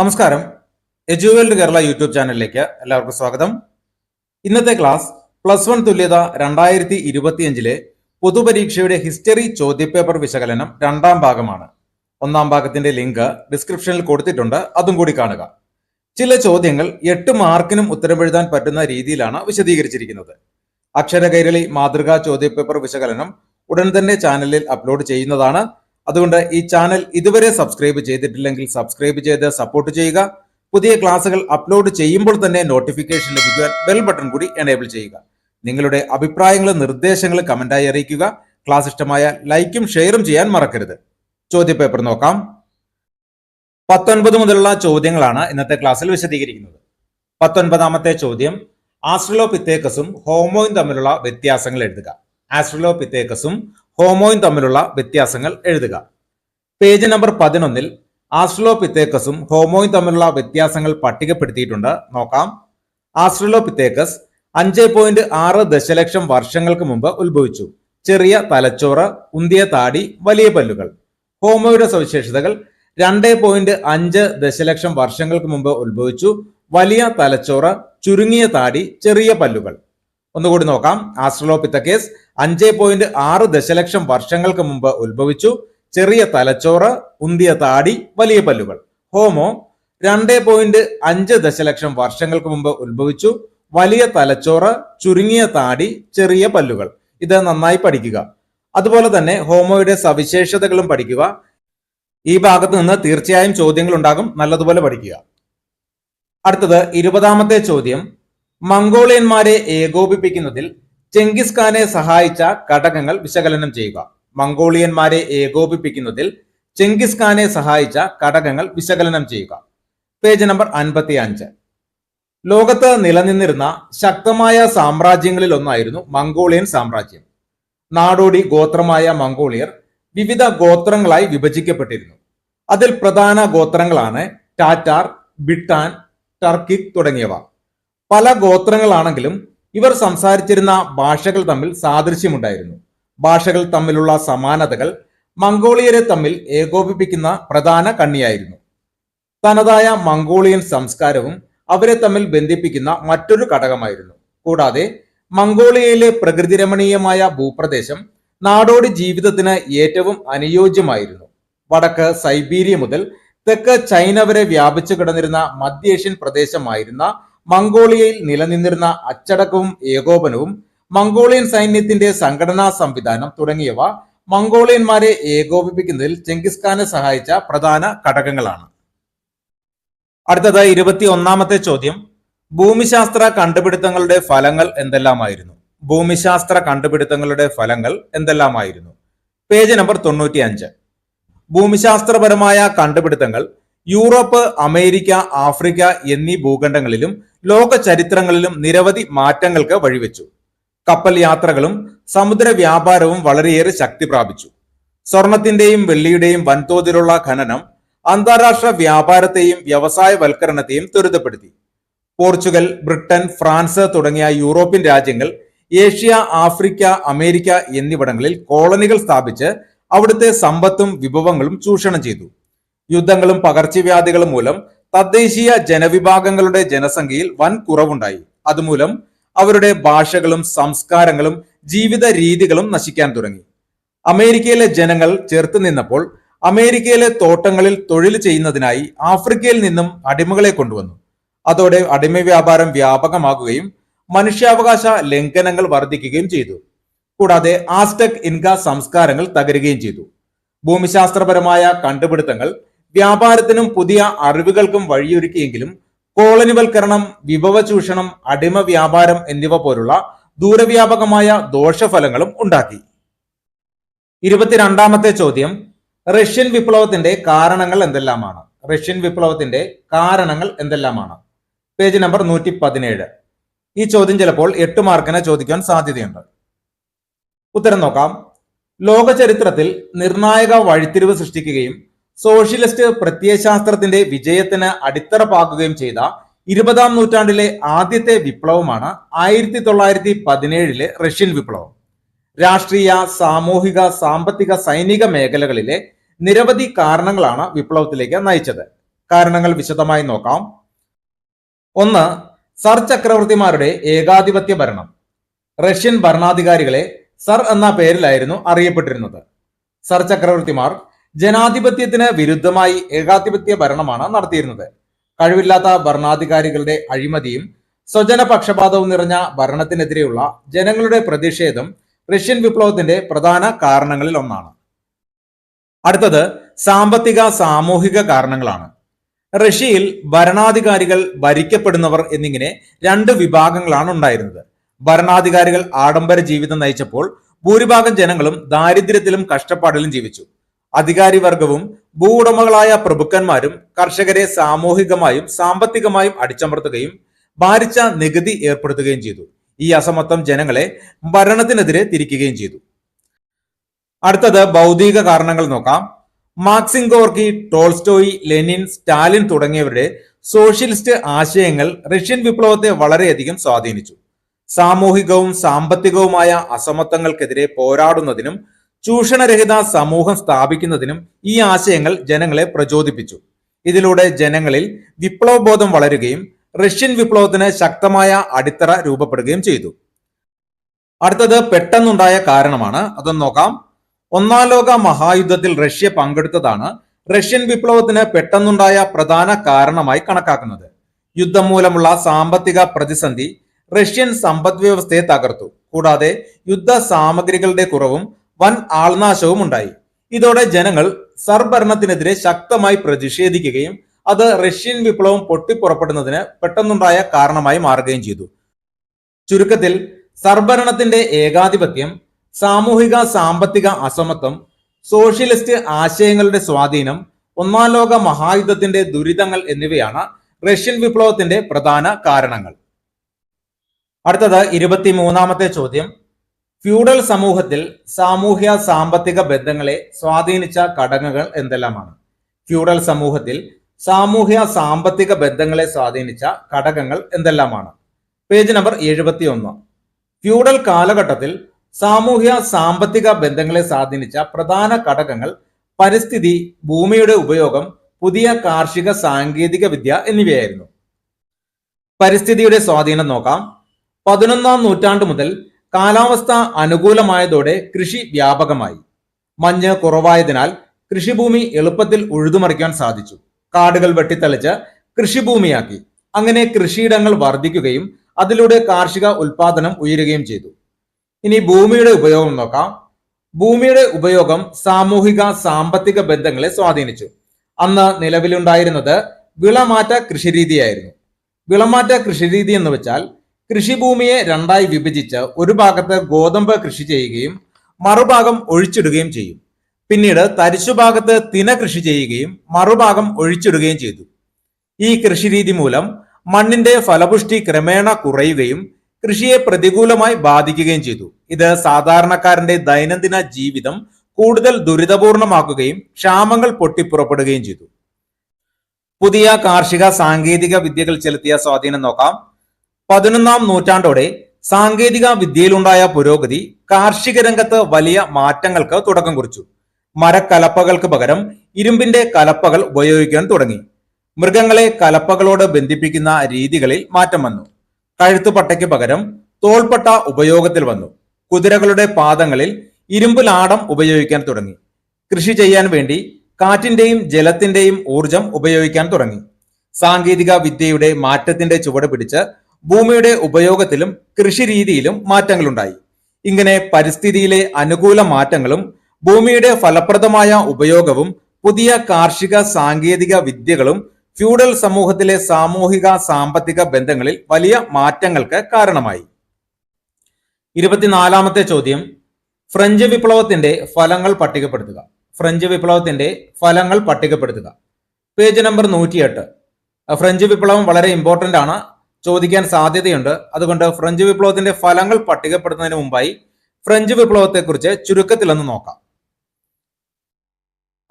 നമസ്കാരം. എജുവേൾഡ് കേരള യൂട്യൂബ് ചാനലിലേക്ക് എല്ലാവർക്കും സ്വാഗതം. ഇന്നത്തെ ക്ലാസ് +1 തുല്യത 2025 പൊതുപരീക്ഷയുടെ ഹിസ്റ്ററി ചോദ്യപേപ്പർ വിശകലനം രണ്ടാം ഭാഗമാണ്. ഒന്നാം ഭാഗത്തിന്റെ ലിങ്ക് ഡിസ്ക്രിപ്ഷനിൽ കൊടുത്തിട്ടുണ്ട്, അതും കൂടി കാണുക. ചില ചോദ്യങ്ങൾ 8 മാർക്കിനും ഉത്തരമെഴുതാൻ പറ്റുന്ന രീതിയിലാണ് വിശദീകരിച്ചിരിക്കുന്നത്. അക്ഷരകൈരളി മാതൃകാ ചോദ്യപേപ്പർ വിശകലനം ഉടൻ തന്നെ ചാനലിൽ അപ്ലോഡ് ചെയ്യുന്നതാണ്. അതുകൊണ്ട് ഈ ചാനൽ ഇതുവരെ സബ്സ്ക്രൈബ് ചെയ്തിട്ടില്ലെങ്കിൽ സബ്സ്ക്രൈബ് ചെയ്ത് സപ്പോർട്ട് ചെയ്യുക. പുതിയ ക്ലാസ്സുകൾ അപ്ലോഡ് ചെയ്യുമ്പോൾ തന്നെ നോട്ടിഫിക്കേഷൻ ലഭിക്കുവാൻ ബെൽ ബട്ടൺ കൂടി എനേബിൾ ചെയ്യുക. നിങ്ങളുടെ അഭിപ്രായങ്ങളും നിർദ്ദേശങ്ങളും കമന്റായി അറിയിക്കുക. ക്ലാസ് ഇഷ്ടമായ ലൈക്കും ഷെയറും ചെയ്യാൻ മറക്കരുത്. ചോദ്യപേപ്പർ നോക്കാം. 19 മുതലുള്ള ചോദ്യങ്ങളാണ് ഇന്നത്തെ ക്ലാസ്സിൽ വിശദീകരിക്കുന്നത്. 19ാമത്തെ ചോദ്യം, ആസ്ട്രലോപിത്തേക്കസും ഹോമോയും തമ്മിലുള്ള വ്യത്യാസങ്ങൾ എഴുതുക. ആസ്ട്രലോപിത്തേക്കസും ഹോമോയും തമ്മിലുള്ള വ്യത്യാസങ്ങൾ എഴുതുക. പേജ് നമ്പർ 11 ആസ്ട്രലോപിത്തേക്കസും ഹോമോയും തമ്മിലുള്ള വ്യത്യാസങ്ങൾ പട്ടികപ്പെടുത്തിയിട്ടുണ്ട്. നോക്കാം. ആസ്ട്രലോപിത്തേക്കസ് 5.6 ദശലക്ഷം വർഷങ്ങൾക്ക് മുമ്പ് ഉത്ഭവിച്ചു. ചെറിയ തലച്ചോറ്, ഉന്തിയ താടി, വലിയ പല്ലുകൾ. ഹോമോയുടെ സവിശേഷതകൾ: 2.5 ദശലക്ഷം വർഷങ്ങൾക്ക് മുമ്പ് ഉത്ഭവിച്ചു, വലിയ തലച്ചോറ്, ചുരുങ്ങിയ താടി, ചെറിയ പല്ലുകൾ. ഒന്നുകൂടി നോക്കാം. ആസ്ട്രലോപിത്തക്കേസ് 5.6 ദശലക്ഷം വർഷങ്ങൾക്ക് മുമ്പ് ഉത്ഭവിച്ചു, ചെറിയ തലച്ചോറ്, ഉന്തിയ താടി, വലിയ പല്ലുകൾ. ഹോമോ 2.5 ദശലക്ഷം വർഷങ്ങൾക്ക് മുമ്പ് ഉത്ഭവിച്ചു, വലിയ തലച്ചോറ്, ചുരുങ്ങിയ താടി, ചെറിയ പല്ലുകൾ. ഇത് നന്നായി പഠിക്കുക. അതുപോലെ തന്നെ ഹോമോയുടെ സവിശേഷതകളും പഠിക്കുക. ഈ ഭാഗത്ത് നിന്ന് തീർച്ചയായും ചോദ്യങ്ങൾ ഉണ്ടാകും, നല്ലതുപോലെ പഠിക്കുക. അടുത്തത് 20ാമത്തെ ചോദ്യം, മംഗോളിയന്മാരെ ഏകോപിപ്പിക്കുന്നതിൽ ചെങ്കിസ് ഖാനെ സഹായിച്ച ഘടകങ്ങൾ വിശകലനം ചെയ്യുക. മംഗോളിയന്മാരെ ഏകോപിപ്പിക്കുന്നതിൽ ചെങ്കിസ് ഖാനെ സഹായിച്ച ഘടകങ്ങൾ വിശകലനം ചെയ്യുക. Page number 55. ലോകത്ത് നിലനിന്നിരുന്ന ശക്തമായ സാമ്രാജ്യങ്ങളിൽ ഒന്നായിരുന്നു മംഗോളിയൻ സാമ്രാജ്യം. നാടോടി ഗോത്രമായ മംഗോളിയർ വിവിധ ഗോത്രങ്ങളായി വിഭജിക്കപ്പെട്ടിരുന്നു. അതിൽ പ്രധാന ഗോത്രങ്ങളാണ് ടാറ്റാർ, ബിട്ടാൻ, ടർക്കിക് തുടങ്ങിയവ. പല ഗോത്രങ്ങളാണെങ്കിലും ഇവർ സംസാരിച്ചിരുന്ന ഭാഷകൾ തമ്മിൽ സാദൃശ്യമുണ്ടായിരുന്നു. ഭാഷകൾ തമ്മിലുള്ള സമാനതകൾ മംഗോളിയരെ തമ്മിൽ ഏകോപിപ്പിക്കുന്ന പ്രധാന കണ്ണിയായിരുന്നു. തനതായ മംഗോളിയൻ സംസ്കാരവും അവരെ തമ്മിൽ ബന്ധിപ്പിക്കുന്ന മറ്റൊരു ഘടകമായിരുന്നു. കൂടാതെ മംഗോളിയയിലെ പ്രകൃതിരമണീയമായ ഭൂപ്രദേശം നാടോടി ജീവിതത്തിന് ഏറ്റവും അനുയോജ്യമായിരുന്നു. വടക്ക് സൈബീരിയ മുതൽ തെക്ക് ചൈന വരെ വ്യാപിച്ചു കിടന്നിരുന്ന മധ്യേഷ്യൻ പ്രദേശമായിരുന്ന മംഗോളിയയിൽ നിലനിന്നിരുന്ന അച്ചടക്കവും ഏകോപനവും മംഗോളിയൻ സൈന്യത്തിന്റെ സംഘടനാ സംവിധാനം തുടങ്ങിയവ മംഗോളിയന്മാരെ ഏകോപിപ്പിക്കുന്നതിൽ ചെങ്കിസ് ഖാനെ സഹായിച്ച പ്രധാന ഘടകങ്ങളാണ്. അടുത്തത് 21ാമത്തെ ചോദ്യം, ഭൂമിശാസ്ത്ര കണ്ടുപിടുത്തങ്ങളുടെ ഫലങ്ങൾ എന്തെല്ലാമായിരുന്നു? ഭൂമിശാസ്ത്ര കണ്ടുപിടുത്തങ്ങളുടെ ഫലങ്ങൾ എന്തെല്ലാമായിരുന്നു? Page number 95. ഭൂമിശാസ്ത്രപരമായ കണ്ടുപിടുത്തങ്ങൾ യൂറോപ്പ്, അമേരിക്ക, ആഫ്രിക്ക എന്നീ ഭൂഖണ്ഡങ്ങളിലും ലോക ചരിത്രങ്ങളിലും നിരവധി മാറ്റങ്ങൾക്ക് വഴിവെച്ചു. കപ്പൽ യാത്രകളും സമുദ്ര വ്യാപാരവും വളരെയേറെ ശക്തി പ്രാപിച്ചു. സ്വർണത്തിന്റെയും വെള്ളിയുടെയും വൻതോതിലുള്ള ഖനനം അന്താരാഷ്ട്ര വ്യാപാരത്തെയും വ്യവസായവൽക്കരണത്തെയും ത്വരിതപ്പെടുത്തി. പോർച്ചുഗൽ, ബ്രിട്ടൻ, ഫ്രാൻസ് തുടങ്ങിയ യൂറോപ്യൻ രാജ്യങ്ങൾ ഏഷ്യ, ആഫ്രിക്ക, അമേരിക്ക എന്നിവിടങ്ങളിൽ കോളനികൾ സ്ഥാപിച്ച് അവിടുത്തെ സമ്പത്തും വിഭവങ്ങളും ചൂഷണം ചെയ്തു. യുദ്ധങ്ങളും പകർച്ചവ്യാധികളും മൂലം തദ്ദേശീയ ജനവിഭാഗങ്ങളുടെ ജനസംഖ്യയിൽ വൻ കുറവുണ്ടായി. അതുമൂലം അവരുടെ ഭാഷകളും സംസ്കാരങ്ങളും ജീവിത രീതികളും നശിക്കാൻ തുടങ്ങി. അമേരിക്കയിലെ ജനങ്ങൾ ചേർത്ത് നിന്നപ്പോൾ അമേരിക്കയിലെ തോട്ടങ്ങളിൽ തൊഴിൽ ചെയ്യുന്നതിനായി ആഫ്രിക്കയിൽ നിന്നും അടിമകളെ കൊണ്ടുവന്നു. അതോടെ അടിമ വ്യാപാരം വ്യാപകമാകുകയും മനുഷ്യാവകാശ ലംഘനങ്ങൾ വർദ്ധിക്കുകയും ചെയ്തു. കൂടാതെ ആസ്ടെക്, ഇൻക സംസ്കാരങ്ങൾ തകരുകയും ചെയ്തു. ഭൂമിശാസ്ത്രപരമായ കണ്ടുപിടുത്തങ്ങൾ വ്യാപാരത്തിനും പുതിയ അറിവുകൾക്കും വഴിയൊരുക്കിയെങ്കിലും കോളനിവൽക്കരണം, വിഭവ ചൂഷണം, അടിമ വ്യാപാരം എന്നിവ പോലുള്ള ദൂരവ്യാപകമായ ദോഷഫലങ്ങളും ഉണ്ടാക്കി. 22ാമത്തെ ചോദ്യം, റഷ്യൻ വിപ്ലവത്തിന്റെ കാരണങ്ങൾ എന്തെല്ലാമാണ്? റഷ്യൻ വിപ്ലവത്തിന്റെ കാരണങ്ങൾ എന്തെല്ലാമാണ്? Page number 117. ഈ ചോദ്യം ചിലപ്പോൾ 8 മാർക്കിന് ചോദിക്കാൻ സാധ്യതയുണ്ട്. ഉത്തരം നോക്കാം. ലോക ചരിത്രത്തിൽ നിർണായക വഴിത്തിരിവ് സൃഷ്ടിക്കുകയും സോഷ്യലിസ്റ്റ് പ്രത്യയശാസ്ത്രത്തിന്റെ വിജയത്തിന് അടിത്തറ പാകുകയും ചെയ്ത 20ാം നൂറ്റാണ്ടിലെ ആദ്യത്തെ വിപ്ലവമാണ് 1917 റഷ്യൻ വിപ്ലവം. രാഷ്ട്രീയ, സാമൂഹിക, സാമ്പത്തിക, സൈനിക മേഖലകളിലെ നിരവധി കാരണങ്ങളാണ് വിപ്ലവത്തിലേക്ക് നയിച്ചത്. കാരണങ്ങൾ വിശദമായി നോക്കാം. ഒന്ന്, സർ ചക്രവർത്തിമാരുടെ ഏകാധിപത്യ ഭരണം. റഷ്യൻ ഭരണാധികാരികളെ സർ എന്ന പേരിലായിരുന്നു അറിയപ്പെട്ടിരുന്നത്. സർ ചക്രവർത്തിമാർ ജനാധിപത്യത്തിന് വിരുദ്ധമായി ഏകാധിപത്യ ഭരണമാണ് നടത്തിയിരുന്നത്. കഴിവില്ലാത്ത ഭരണാധികാരികളുടെ അഴിമതിയും സ്വജനപക്ഷപാതവും നിറഞ്ഞ ഭരണത്തിനെതിരെയുള്ള ജനങ്ങളുടെ പ്രതിഷേധം റഷ്യൻ വിപ്ലവത്തിന്റെ പ്രധാന കാരണങ്ങളിൽ ഒന്നാണ്. അടുത്തത് സാമ്പത്തിക സാമൂഹിക കാരണങ്ങളാണ്. റഷ്യയിൽ ഭരണാധികാരികൾ, ഭരിക്കപ്പെടുന്നവർ എന്നിങ്ങനെ രണ്ട് വിഭാഗങ്ങളാണ് ഉണ്ടായിരുന്നത്. ഭരണാധികാരികൾ ആഡംബര ജീവിതം നയിച്ചപ്പോൾ ഭൂരിഭാഗം ജനങ്ങളും ദാരിദ്ര്യത്തിലും കഷ്ടപ്പാടിലും ജീവിച്ചു. അധികാരി വർഗവും ഭൂവുടമകളായ പ്രഭുക്കന്മാരും കർഷകരെ സാമൂഹികമായും സാമ്പത്തികമായും അടിച്ചമർത്തുകയും ഭാരിച്ച നികുതി ഏർപ്പെടുത്തുകയും ചെയ്തു. ഈ അസമത്വം ജനങ്ങളെ ഭരണത്തിനെതിരെ തിരിക്കുകയും ചെയ്തു. അടുത്തത് ഭൗതിക കാരണങ്ങൾ നോക്കാം. Maxim Gorky, Tolstoy, Lenin, Stalin തുടങ്ങിയവരുടെ സോഷ്യലിസ്റ്റ് ആശയങ്ങൾ റഷ്യൻ വിപ്ലവത്തെ വളരെയധികം സ്വാധീനിച്ചു. സാമൂഹികവും സാമ്പത്തികവുമായ അസമത്വങ്ങൾക്കെതിരെ പോരാടുന്നതിനും ചൂഷണരഹിത സമൂഹം സ്ഥാപിക്കുന്നതിനും ഈ ആശയങ്ങൾ ജനങ്ങളെ പ്രചോദിപ്പിച്ചു. ഇതിലൂടെ ജനങ്ങളിൽ വിപ്ലവബോധം വളരുകയും റഷ്യൻ വിപ്ലവത്തിന് ശക്തമായ അടിത്തറ രൂപപ്പെടുകയും ചെയ്തു. അടുത്തത് പെട്ടെന്നുണ്ടായ കാരണമാണ്, അതൊന്ന് നോക്കാം. ഒന്നാം ലോക മഹായുദ്ധത്തിൽ റഷ്യ പങ്കെടുത്തതാണ് റഷ്യൻ വിപ്ലവത്തിന് പെട്ടെന്നുണ്ടായ പ്രധാന കാരണമായി കണക്കാക്കുന്നത്. യുദ്ധം മൂലമുള്ള സാമ്പത്തിക പ്രതിസന്ധി റഷ്യൻ സമ്പദ് വ്യവസ്ഥയെ തകർത്തു. കൂടാതെ യുദ്ധ സാമഗ്രികളുടെ കുറവും വൻ ആൾനാശവും ഉണ്ടായി. ഇതോടെ ജനങ്ങൾ സർഭരണത്തിനെതിരെ ശക്തമായി പ്രതിഷേധിക്കുകയും അത് റഷ്യൻ വിപ്ലവം പൊട്ടിപ്പുറപ്പെടുന്നതിന് പെട്ടെന്നുണ്ടായ കാരണമായി മാറുകയും ചെയ്തു. ചുരുക്കത്തിൽ സർഭരണത്തിന്റെ ഏകാധിപത്യം, സാമൂഹിക സാമ്പത്തിക അസമത്വം, സോഷ്യലിസ്റ്റ് ആശയങ്ങളുടെ സ്വാധീനം, ഒന്നാം ലോക മഹായുദ്ധത്തിന്റെ ദുരിതങ്ങൾ എന്നിവയാണ് റഷ്യൻ വിപ്ലവത്തിന്റെ പ്രധാന കാരണങ്ങൾ. അടുത്തത് 23ാമത്തെ ചോദ്യം. ഫ്യൂഡൽ സമൂഹത്തിൽ സാമൂഹ്യ സാമ്പത്തിക ബന്ധങ്ങളെ സ്വാധീനിച്ച ഘടകങ്ങൾ എന്തെല്ലാമാണ്? ഫ്യൂഡൽ സമൂഹത്തിൽ സാമൂഹ്യ സാമ്പത്തിക ബന്ധങ്ങളെ സ്വാധീനിച്ച ഘടകങ്ങൾ എന്തെല്ലാമാണ്? Page number 71. ഫ്യൂഡൽ കാലഘട്ടത്തിൽ സാമൂഹ്യ സാമ്പത്തിക ബന്ധങ്ങളെ സ്വാധീനിച്ച പ്രധാന ഘടകങ്ങൾ പരിസ്ഥിതി, ഭൂമിയുടെ ഉപയോഗം, പുതിയ കാർഷിക സാങ്കേതിക വിദ്യ എന്നിവയായിരുന്നു. പരിസ്ഥിതിയുടെ സ്വാധീനം നോക്കാം. 11ാം നൂറ്റാണ്ട് മുതൽ കാലാവസ്ഥ അനുകൂലമായതോടെ കൃഷി വ്യാപകമായി. മഞ്ഞ് കുറവായതിനാൽ കൃഷിഭൂമി എളുപ്പത്തിൽ ഉഴുതുമറിക്കാൻ സാധിച്ചു. കാടുകൾ വെട്ടിത്തെളിച്ച് കൃഷിഭൂമിയാക്കി. അങ്ങനെ കൃഷിയിടങ്ങൾ വർദ്ധിക്കുകയും അതിലൂടെ കാർഷിക ഉൽപാദനം ഉയരുകയും ചെയ്തു. ഇനി ഭൂമിയുടെ ഉപയോഗം നോക്കാം. ഭൂമിയുടെ ഉപയോഗം സാമൂഹിക സാമ്പത്തിക ബന്ധങ്ങളെ സ്വാധീനിച്ചു. അന്ന് നിലവിലുണ്ടായിരുന്നത് വിളമാറ്റ കൃഷിരീതിയായിരുന്നു. വിളമാറ്റ കൃഷിരീതി എന്ന് വെച്ചാൽ കൃഷിഭൂമിയെ രണ്ടായി വിഭജിച്ച് ഒരു ഭാഗത്ത് ഗോതമ്പ് കൃഷി ചെയ്യുകയും മറുഭാഗം ഒഴിച്ചിടുകയും ചെയ്യും. പിന്നീട് തരിശുഭാഗത്ത് തിന കൃഷി ചെയ്യുകയും മറുഭാഗം ഒഴിച്ചിടുകയും ചെയ്തു. ഈ കൃഷിരീതി മൂലം മണ്ണിന്റെ ഫലപുഷ്ടി ക്രമേണ കുറയുകയും കൃഷിയെ പ്രതികൂലമായി ബാധിക്കുകയും ചെയ്തു. ഇത് സാധാരണക്കാരന്റെ ദൈനംദിന ജീവിതം കൂടുതൽ ദുരിതപൂർണമാക്കുകയും ക്ഷാമങ്ങൾ പൊട്ടിപ്പുറപ്പെടുകയും ചെയ്തു. പുതിയ കാർഷിക സാങ്കേതിക വിദ്യകൾ ചെലുത്തിയ സ്വാധീനം നോക്കാം. 11ാം നൂറ്റാണ്ടോടെ സാങ്കേതിക വിദ്യയിലുണ്ടായ പുരോഗതി കാർഷിക രംഗത്ത് വലിയ മാറ്റങ്ങൾക്ക് തുടക്കം കുറിച്ചു. മരക്കലപ്പകൾക്ക് പകരം ഇരുമ്പിന്റെ കലപ്പകൾ ഉപയോഗിക്കാൻ തുടങ്ങി. മൃഗങ്ങളെ കലപ്പകളോട് ബന്ധിപ്പിക്കുന്ന രീതികളിൽ മാറ്റം വന്നു. കഴുത്തുപട്ടയ്ക്ക് പകരം തോൾപ്പട്ട ഉപയോഗത്തിൽ വന്നു. കുതിരകളുടെ പാദങ്ങളിൽ ഇരുമ്പ് ലാടം ഉപയോഗിക്കാൻ തുടങ്ങി. കൃഷി ചെയ്യാൻ വേണ്ടി കാറ്റിന്റെയും ജലത്തിന്റെയും ഊർജം ഉപയോഗിക്കാൻ തുടങ്ങി. സാങ്കേതിക വിദ്യയുടെ മാറ്റത്തിന്റെ ചുവട് പിടിച്ച് ഭൂമിയുടെ ഉപയോഗത്തിലും കൃഷിരീതിയിലും മാറ്റങ്ങളുണ്ടായി. ഇങ്ങനെ പരിസ്ഥിതിയിലെ അനുകൂല മാറ്റങ്ങളും ഭൂമിയുടെ ഫലപ്രദമായ ഉപയോഗവും പുതിയ കാർഷിക സാങ്കേതിക വിദ്യകളും ഫ്യൂഡൽ സമൂഹത്തിലെ സാമൂഹിക സാമ്പത്തിക ബന്ധങ്ങളിൽ വലിയ മാറ്റങ്ങൾക്ക് കാരണമായി. 24ാമത്തെ ചോദ്യം. ഫ്രഞ്ച് വിപ്ലവത്തിന്റെ ഫലങ്ങൾ പട്ടികപ്പെടുത്തുക. ഫ്രഞ്ച് വിപ്ലവത്തിന്റെ ഫലങ്ങൾ പട്ടികപ്പെടുത്തുക. Page number 108. ഫ്രഞ്ച് വിപ്ലവം വളരെ ഇമ്പോർട്ടന്റ് ആണ്, ചോദിക്കാൻ സാധ്യതയുണ്ട്. അതുകൊണ്ട് ഫ്രഞ്ച് വിപ്ലവത്തിന്റെ ഫലങ്ങൾ പട്ടികപ്പെടുത്തുന്നതിന് മുമ്പായി ഫ്രഞ്ച് വിപ്ലവത്തെക്കുറിച്ച് ചുരുക്കത്തിലൊന്ന് നോക്കാം.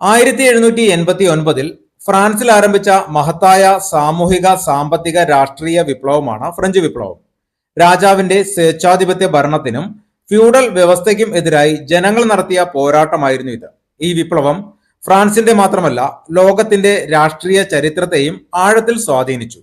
1789 ഫ്രാൻസിൽ ആരംഭിച്ച മഹത്തായ സാമൂഹിക സാമ്പത്തിക രാഷ്ട്രീയ വിപ്ലവമാണ് ഫ്രഞ്ച് വിപ്ലവം. രാജാവിന്റെ സ്വേച്ഛാധിപത്യ ഭരണത്തിനും ഫ്യൂഡൽ വ്യവസ്ഥയ്ക്കും എതിരായി ജനങ്ങൾ നടത്തിയ പോരാട്ടമായിരുന്നു ഇത്. ഈ വിപ്ലവം ഫ്രാൻസിന്റെ മാത്രമല്ല ലോകത്തിന്റെ രാഷ്ട്രീയ ചരിത്രത്തെയും ആഴത്തിൽ സ്വാധീനിച്ചു.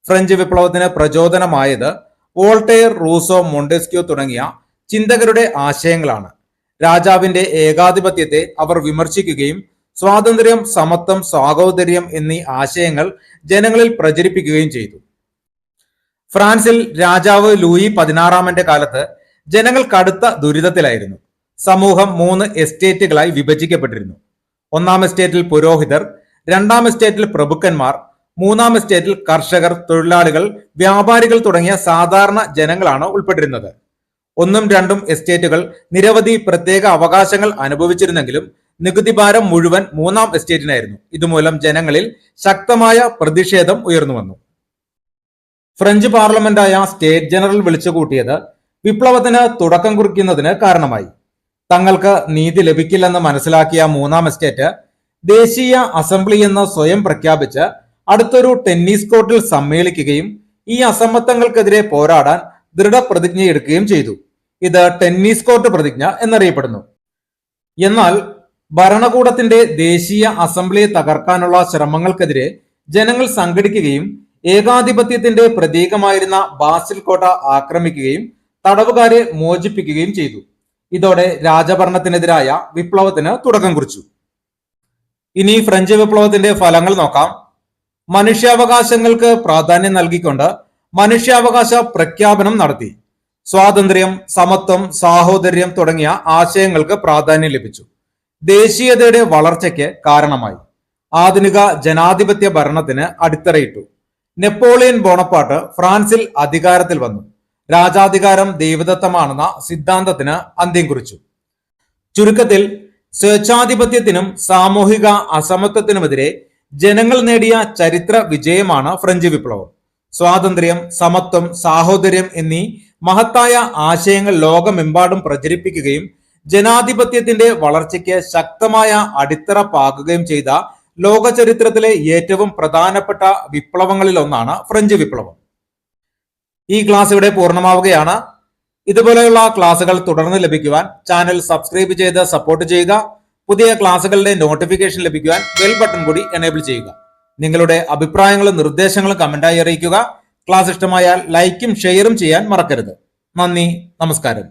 ഫ്രഞ്ച് വിപ്ലവത്തിന് പ്രചോദനമായത് വോൾട്ടെയർ, റൂസോ, മോണ്ടെസ്ക്യൂ തുടങ്ങിയ ചിന്തകരുടെ ആശയങ്ങളാണ്. രാജാവിന്റെ ഏകാധിപത്യത്തെ അവർ വിമർശിക്കുകയും സ്വാതന്ത്ര്യം, സമത്വം, സാഹോദര്യം എന്നീ ആശയങ്ങൾ ജനങ്ങളിൽ പ്രചരിപ്പിക്കുകയും ചെയ്തു. ഫ്രാൻസിൽ രാജാവ് ലൂയി 16 കാലത്ത് ജനങ്ങൾ കടുത്ത ദുരിതത്തിലായിരുന്നു. സമൂഹം 3 എസ്റ്റേറ്റുകളായി വിഭജിക്കപ്പെട്ടിരുന്നു. 1-ാം എസ്റ്റേറ്റിൽ പുരോഹിതർ, 2-ാം എസ്റ്റേറ്റിൽ പ്രഭുക്കന്മാർ, 3-ാം എസ്റ്റേറ്റിൽ കർഷകർ, തൊഴിലാളികൾ, വ്യാപാരികൾ തുടങ്ങിയ സാധാരണ ജനങ്ങളാണ് ഉൾപ്പെട്ടിരുന്നത്. 1ഉം 2ഉം എസ്റ്റേറ്റുകൾ നിരവധി പ്രത്യേക അവകാശങ്ങൾ അനുഭവിച്ചിരുന്നെങ്കിലും നികുതി ഭാരം മുഴുവൻ 3-ാം എസ്റ്റേറ്റിനായിരുന്നു. ഇതുമൂലം ജനങ്ങളിൽ ശക്തമായ പ്രതിഷേധം ഉയർന്നു വന്നു. ഫ്രഞ്ച് പാർലമെന്റായ സ്റ്റേറ്റ് ജനറൽ വിളിച്ചുകൂട്ടിയത് വിപ്ലവത്തിന് തുടക്കം കുറിക്കുന്നതിന് കാരണമായി. തങ്ങൾക്ക് നീതി ലഭിക്കില്ലെന്ന് മനസ്സിലാക്കിയ 3-ാം എസ്റ്റേറ്റ് ദേശീയ അസംബ്ലി എന്ന് സ്വയം പ്രഖ്യാപിച്ച് അടുത്തൊരു ടെന്നീസ് കോർട്ടിൽ സമ്മേളിക്കുകയും ഈ അസമത്വങ്ങൾക്കെതിരെ പോരാടാൻ ദൃഢപ്രതിജ്ഞയെടുക്കുകയും ചെയ്തു. ഇത് ടെന്നീസ് കോർട്ട് പ്രതിജ്ഞ എന്നറിയപ്പെടുന്നു. എന്നാൽ ഭരണകൂടത്തിന്റെ ദേശീയ അസംബ്ലിയെ തകർക്കാനുള്ള ശ്രമങ്ങൾക്കെതിരെ ജനങ്ങൾ സംഘടിക്കുകയും ഏകാധിപത്യത്തിന്റെ പ്രതീകമായിരുന്ന ബാസിൽ കോട്ട ആക്രമിക്കുകയും തടവുകാരെ മോചിപ്പിക്കുകയും ചെയ്തു. ഇതോടെ രാജഭരണത്തിനെതിരായ വിപ്ലവത്തിന് തുടക്കം കുറിച്ചു. ഇനി ഫ്രഞ്ച് വിപ്ലവത്തിന്റെ ഫലങ്ങൾ നോക്കാം. മനുഷ്യാവകാശങ്ങൾക്ക് പ്രാധാന്യം നൽകിക്കൊണ്ട് മനുഷ്യാവകാശ പ്രഖ്യാപനം നടത്തി. സ്വാതന്ത്ര്യം, സമത്വം, സാഹോദര്യം തുടങ്ങിയ ആശയങ്ങൾക്ക് പ്രാധാന്യം ലഭിച്ചു. ദേശീയതയുടെ വളർച്ചയ്ക്ക് കാരണമായി. ആധുനിക ജനാധിപത്യ ഭരണത്തിന് അടിത്തറയിട്ടു. നെപ്പോളിയൻ ബോണപ്പാർട്ട് ഫ്രാൻസിൽ അധികാരത്തിൽ വന്നു. രാജാധികാരം ദൈവദത്തമാണെന്ന സിദ്ധാന്തത്തിന് അന്ത്യം കുറിച്ചു. ചുരുക്കത്തിൽ സ്വേച്ഛാധിപത്യത്തിനും സാമൂഹിക അസമത്വത്തിനുമെതിരെ ജനങ്ങൾ നേടിയ ചരിത്ര വിജയമാണ് ഫ്രഞ്ച് വിപ്ലവം. സ്വാതന്ത്ര്യം, സമത്വം, സാഹോദര്യം എന്നീ മഹത്തായ ആശയങ്ങൾ ലോകമെമ്പാടും പ്രചരിപ്പിക്കുകയും ജനാധിപത്യത്തിന്റെ വളർച്ചയ്ക്ക് ശക്തമായ അടിത്തറ പാകുകയും ചെയ്ത ലോക ചരിത്രത്തിലെ ഏറ്റവും പ്രധാനപ്പെട്ട വിപ്ലവങ്ങളിൽ ഒന്നാണ് ഫ്രഞ്ച് വിപ്ലവം. ഈ ക്ലാസ് ഇവിടെ പൂർണ്ണമാവുകയാണ്. ഇതുപോലെയുള്ള ക്ലാസുകൾ തുടർന്ന് ലഭിക്കുവാൻ ചാനൽ സബ്സ്ക്രൈബ് ചെയ്ത് സപ്പോർട്ട് ചെയ്യുക. പുതിയ ക്ലാസുകളുടെ നോട്ടിഫിക്കേഷൻ ലഭിക്കുവാൻ ബെൽ ബട്ടൺ കൂടി എനേബിൾ ചെയ്യുക. നിങ്ങളുടെ അഭിപ്രായങ്ങളും നിർദ്ദേശങ്ങളും കമന്റായി അറിയിക്കുക. ക്ലാസ് ഇഷ്ടമായാൽ ലൈക്കും ഷെയറും ചെയ്യാൻ മറക്കരുത്. നന്ദി, നമസ്കാരം.